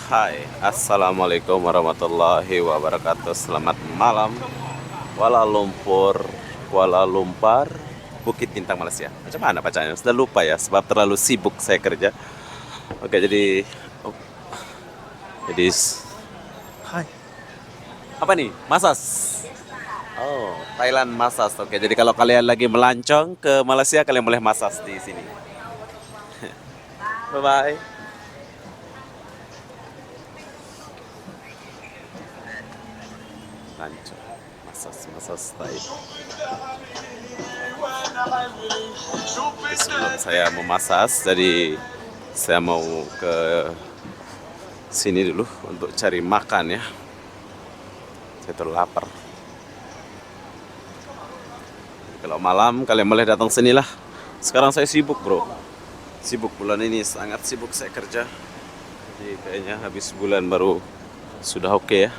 Hai, Assalamualaikum warahmatullahi wabarakatuh. Selamat malam, Kuala Lumpur, Kuala Lumpur, Bukit Bintang, Malaysia. Macam mana bacanya? Sudah lupa ya, sebab terlalu sibuk saya kerja. Oke, oh, jadi, hai, apa nih? Masas. Oh, Thailand masas. Oke, jadi kalau kalian lagi melancong ke Malaysia, kalian boleh masas di sini. Bye bye. Lancong, masas Thai. Oke, sebelum saya memasas, jadi saya mau ke sini dulu untuk cari makan ya. Saya tuh lapar. Kalau malam kalian boleh datang sini lah. Sekarang saya sibuk bro. Sibuk bulan ini, sangat sibuk saya kerja. Jadi kayaknya habis bulan baru sudah oke ya.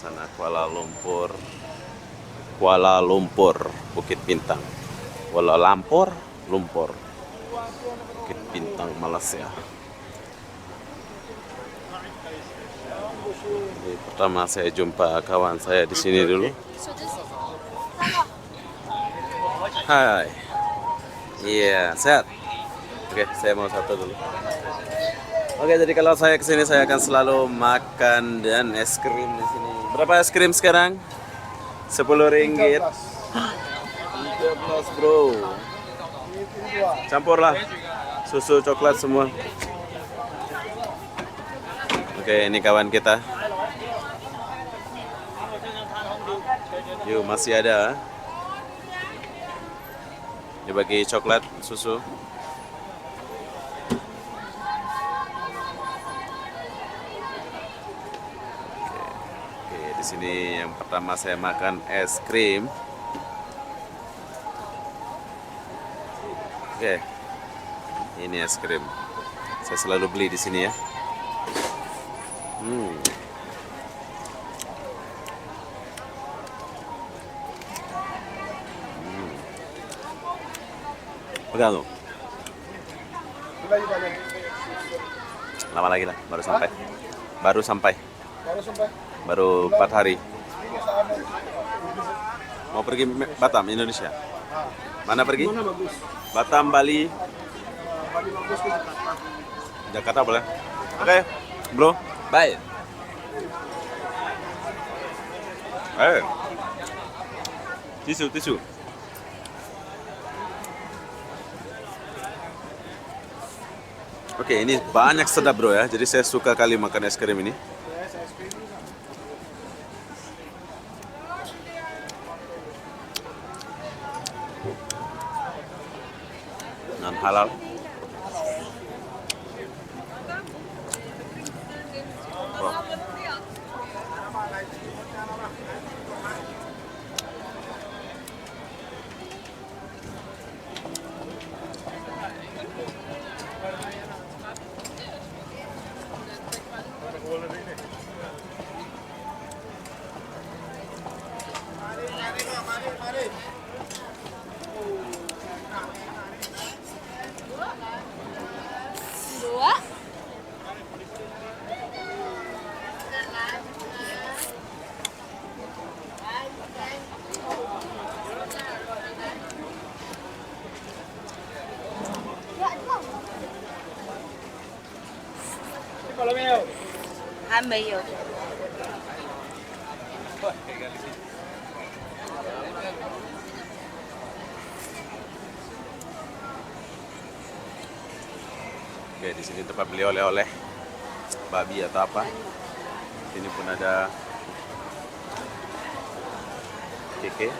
Sana Kuala Lumpur, Bukit Bintang, Kuala Lumpur, Bukit Bintang, Malaysia. Jadi, pertama saya jumpa kawan saya di sini dulu. Hai, iya sehat. Oke, saya mau satu dulu. Oke, jadi kalau saya kesini saya akan selalu makan dan es krim di sini. Berapa es krim sekarang? 10 ringgit. 13 bro. Campurlah susu coklat semua. Oke, ini kawan kita. Yuk, masih ada. Dia bagi coklat, susu. Oke, di sini yang pertama saya makan es krim. Oke, ini es krim. Saya selalu beli di sini ya. Pegang lo. Lama lagi lah, baru sampai. Baru 4 hari. Mau pergi Batam, Indonesia. Mana pergi? Batam, Bali. Jakarta boleh. Oke, bro. Bye. Tisu. Oke, ini banyak sedap bro ya. Jadi saya suka kali makan es krim ini. Non halal. Wow. Dua. Hai mấy rồi. Oke, di sini tempat beli oleh-oleh babi atau apa. Sini pun ada keke.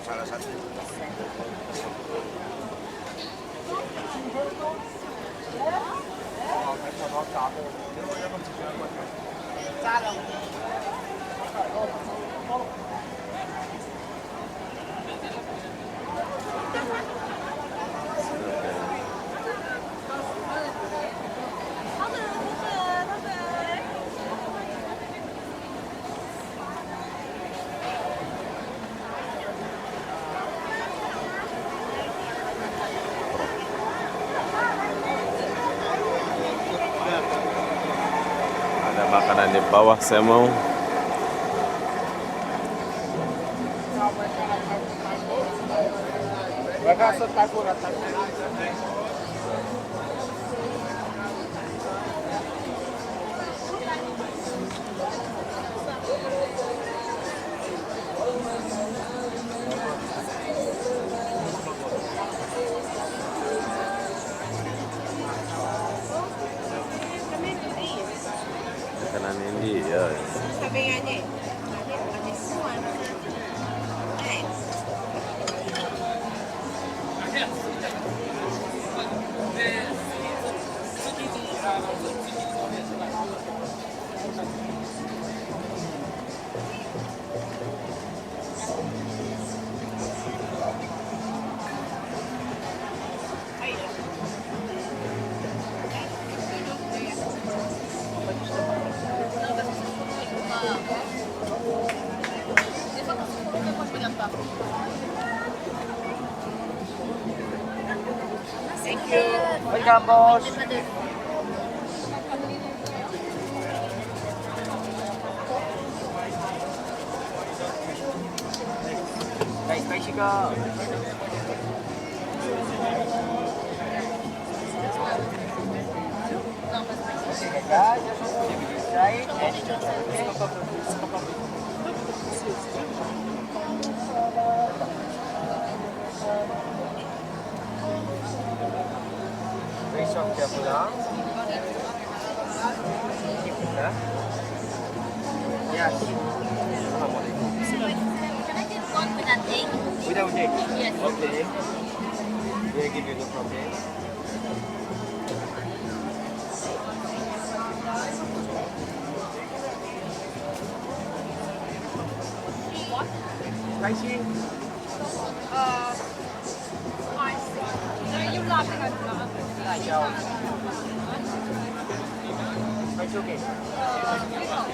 Salah satu Ada makanan di bawah, saya mau. Makanan India. Sampingannya. Ada semua. Thank you. Welcome, boss. Guys, spicy ka. Guys, right? Very soft siya po lang. Ha? Yes. Assalamualaikum. Can I get one with that egg? Without egg? Yes. Okay. We'll give you the problem. Spicy? You're laughing at me. It's okay.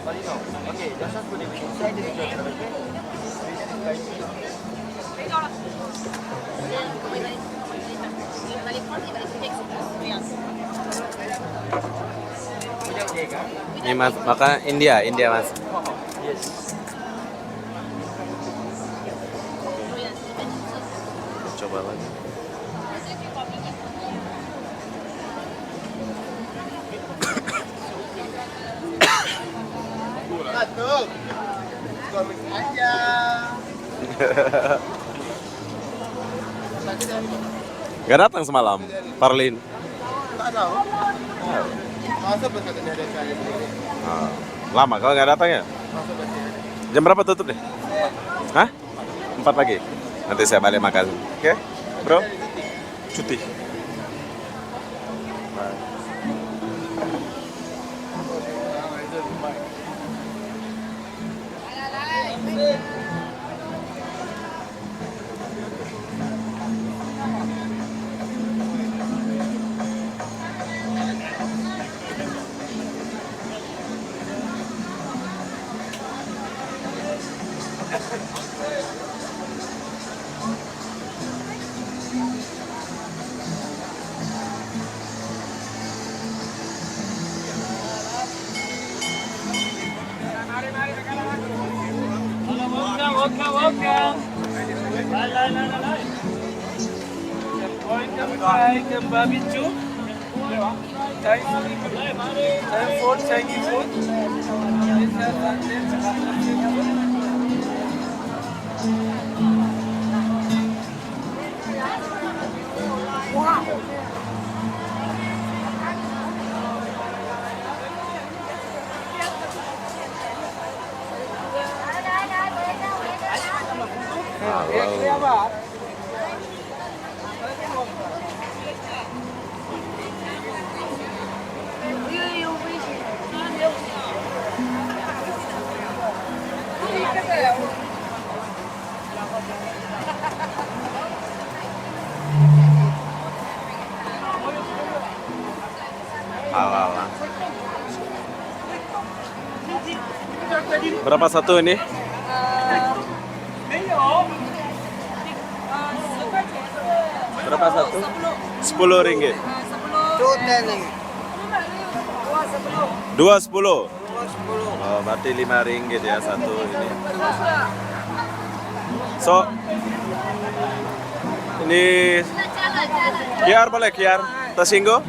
But you know, okay, just not put it inside the chocolate, okay? Without egg, huh? Ini mas, makanan India, mas. Yes. Coba lagi. Gak datang semalam, Parlin. Tak tahu. Masa berkatanya ada kali ini. Ah, lama kalau nggak datang ya? Masa berkatanya. Jam berapa tutup deh? Hah? 4 pagi. Nanti saya balik makan. Oke, bro? Cuti. Welcome, barbecue. Thai food, Chinese food. Halo. Halal. Berapa satu ini? Berapa satu? 10 ringgit. Dua 10. Oh, berarti 5 ringgit ya satu ini. So, ini kiar boleh kiar? Tersinggung?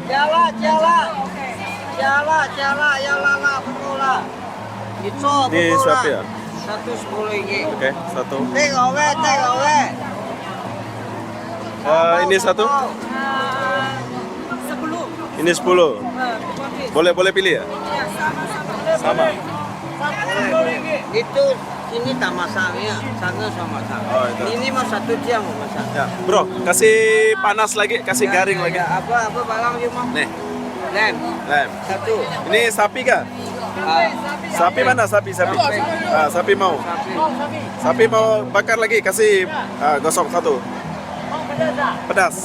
Jala, ya lala, pula. Itu Ini siapa ya? 110 ringgit. Oke, satu. Tengok we. Ini satu? Ini 10. Boleh pilih ya? Sama. Itu ini tak masaknya, sana sama-sama. Oh, itu. Ini mah 1 jam masak. Ya, bro, kasih panas lagi, kasih garing lagi. Apa balang you mau? Nih, Lem, lem. 1. Ini sapi kah? Sapi mana? Sapi. Sapi mau. Sapi mau bakar lagi, kasih gosok satu. Pedas.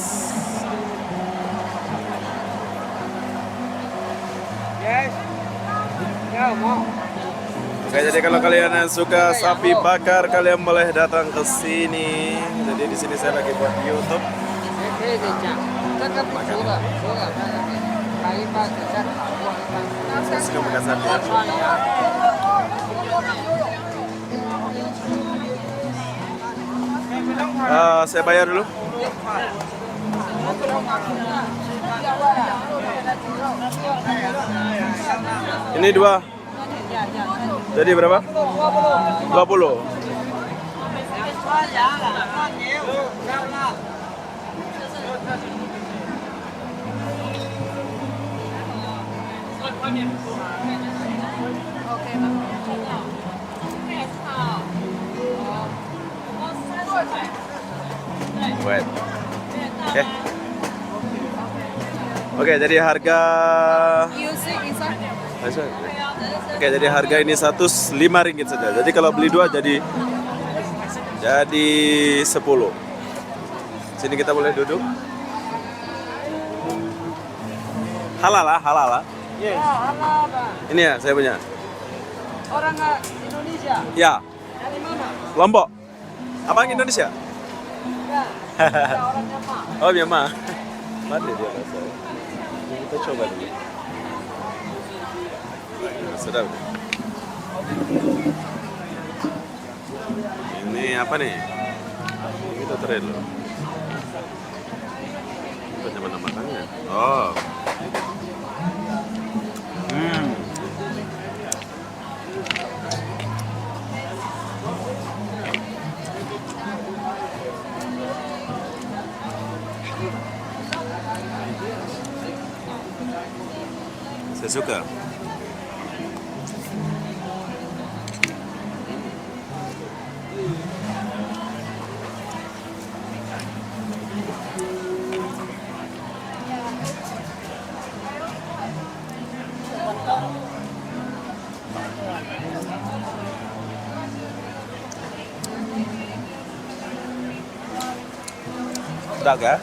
Yes. Ya mau. Oke, jadi kalau kalian yang suka sapi bakar, kalian boleh datang ke sini. Jadi di sini saya lagi buat YouTube. Saya suka makan sapi. Saya bayar dulu. Ini 2. Jadi berapa? 20. Wait. Oke. Oke, jadi harga Oke, jadi harga ini 105 ringgit saja. Jadi kalau beli 2 jadi 10. Sini kita boleh duduk. Halal lah. Yes. Ini ya, saya punya. Orang Indonesia. Ya, Dari mana? Lombok. Abang Indonesia? Ya. Orang Jepang. Oh, Myanmar. Mana dia bahasa? Kita coba dulu. Sedap. Ini apa nih? Ini kita try dulu. Itu mana makannya? Oh. Saya suka. Sedap kan?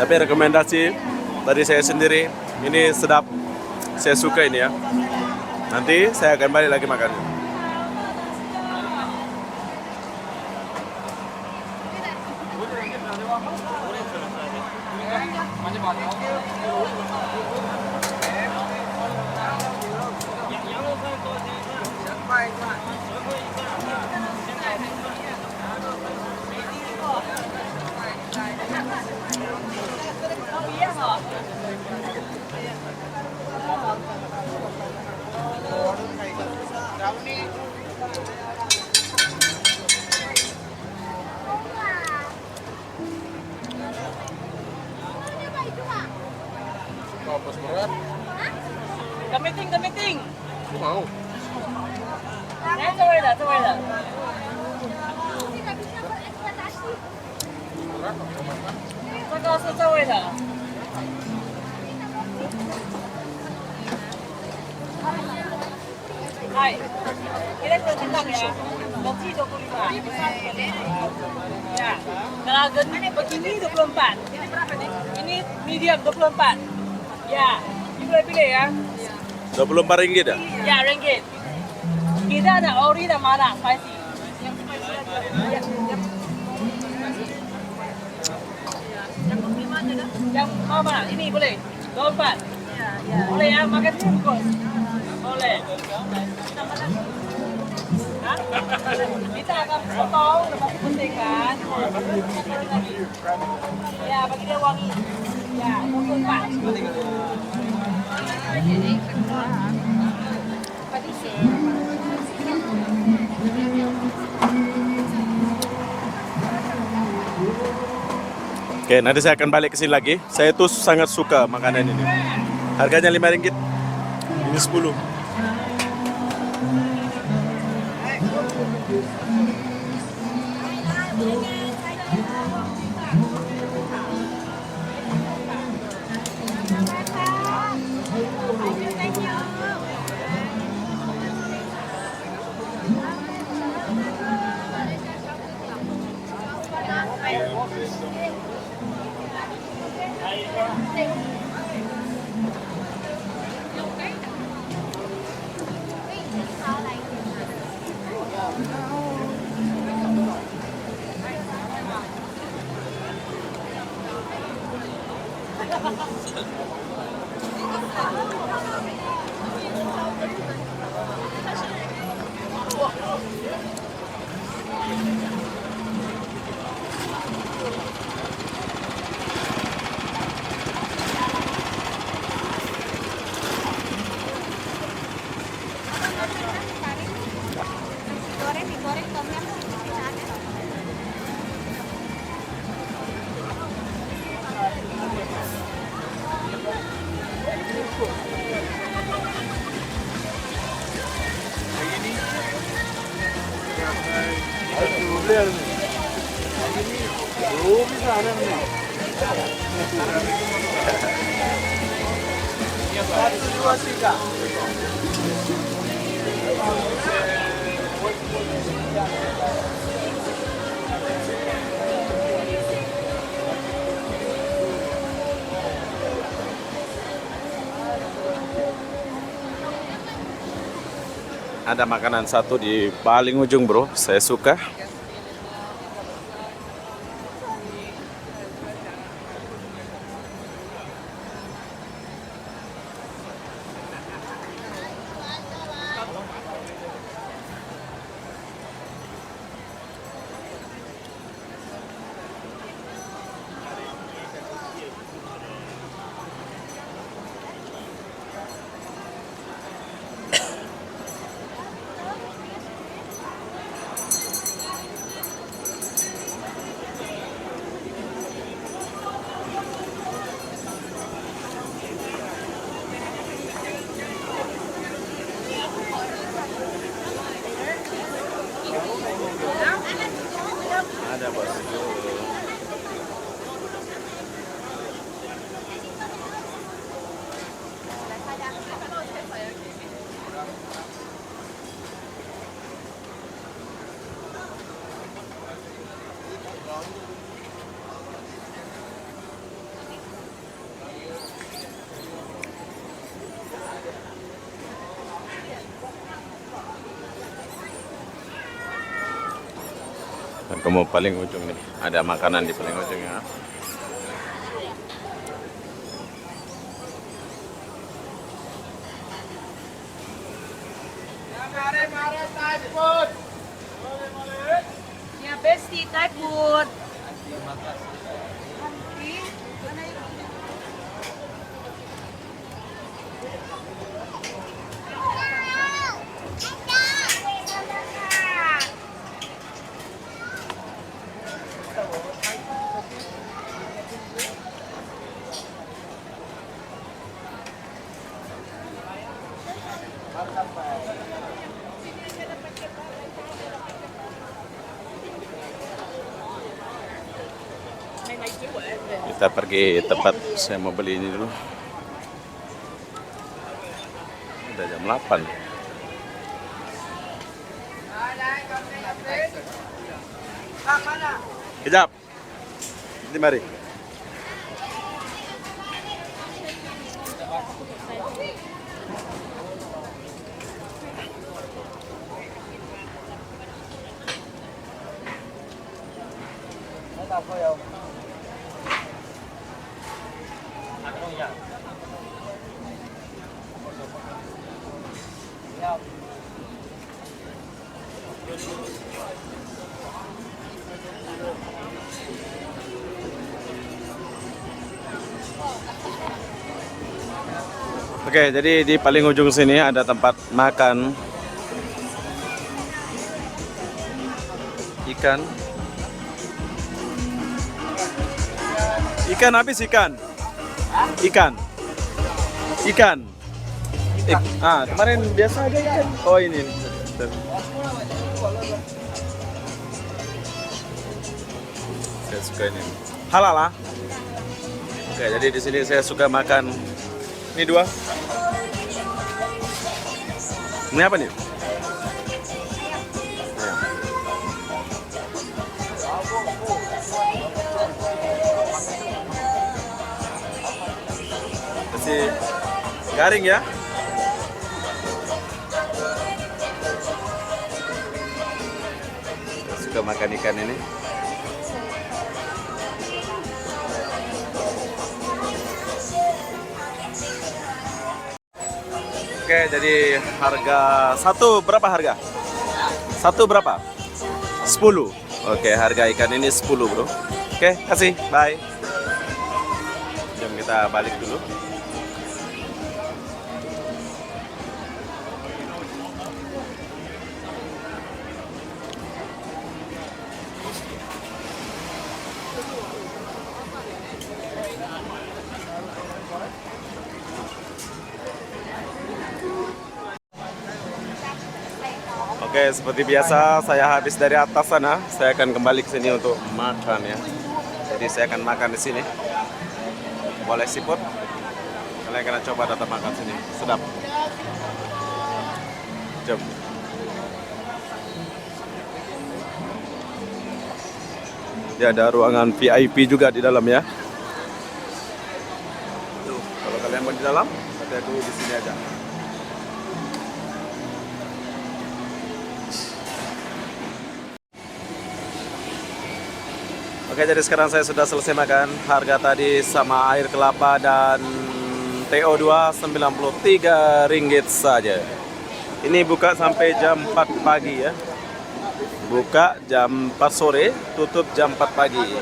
Tapi rekomendasi dari saya sendiri, ini sedap. Saya suka ini ya. Nanti saya akan balik lagi makan. Kemeting. Mau. 的，这位的。这个是这位的。Hai, kita bertentang ya. Nanti 25. Ya. Kalau ini begini 24. Ini berapa nih? Ini medium 24. Ya. Ini boleh pilih ya. 24 ringgit ya? Ya, ringgit. Kita ada ori dan mana spicy. Yang spicy aja. Ya, yang mana? Ini boleh. 24. Boleh ya, makan ini bungkus. Boleh. Hah? Kita akan potong, lepas itu bersihkan. Lagi. Ya, bagi dia wangi. Ya, 24. Oke, nanti saya akan balik ke sini lagi. Saya tuh sangat suka makanan ini. Harganya 5 ringgit. Ini 10. Goreng tom yum. Ada makanan satu di paling ujung bro, saya suka. Ada bos. Dan kamu paling ujung nih, ada makanan di paling ujung ya. Ya, besti Thai food. Kita pergi tempat saya mau beli ini dulu. Udah jam 8. Kejap. Ini mari. Oke, jadi di paling ujung sini ada tempat makan ikan. Ikan habis ikan. Ikan. Ikan. Kemarin biasa aja ikan. Oh ini. Saya suka ini. Halal lah. Oke, jadi di sini saya suka makan ini dua. Ini apa nih? Masih garing ya? Saya suka makan ikan ini. Oke, jadi harga satu berapa harga? Satu berapa? 10. Oke, harga ikan ini 10 bro. Oke, kasih, bye. Jom kita balik dulu. Oke, seperti biasa saya habis dari atas sana, saya akan kembali ke sini untuk makan ya. Jadi saya akan makan di sini. Boleh siput. Kalian akan coba datang makan sini. Sedap. Jom. Ya, ada ruangan VIP juga di dalam ya. Tuh, kalau kalian mau di dalam, saya dulu di sini aja. Oke, jadi sekarang saya sudah selesai makan. Harga tadi sama air kelapa dan TO2 Rp93 saja. Ini buka sampai jam 4 pagi ya. Buka jam 4 sore, tutup jam 4 pagi.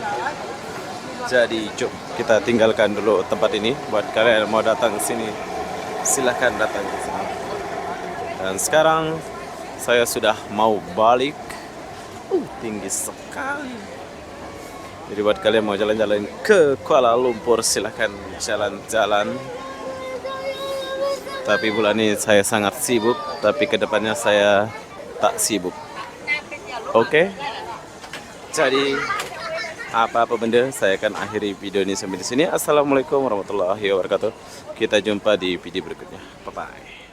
Jadi cuk, kita tinggalkan dulu tempat ini. Buat kalian yang mau datang ke sini, silahkan datang ke sini. Dan sekarang saya sudah mau balik. Tinggi sekali. Jadi buat kalian mau jalan-jalan ke Kuala Lumpur, silahkan jalan-jalan. Tapi bulan ini saya sangat sibuk, tapi kedepannya saya tak sibuk. Oke? Jadi apa-apa benda, saya akan akhiri video ini sampai di sini. Assalamualaikum warahmatullahi wabarakatuh. Kita jumpa di video berikutnya. Bye-bye.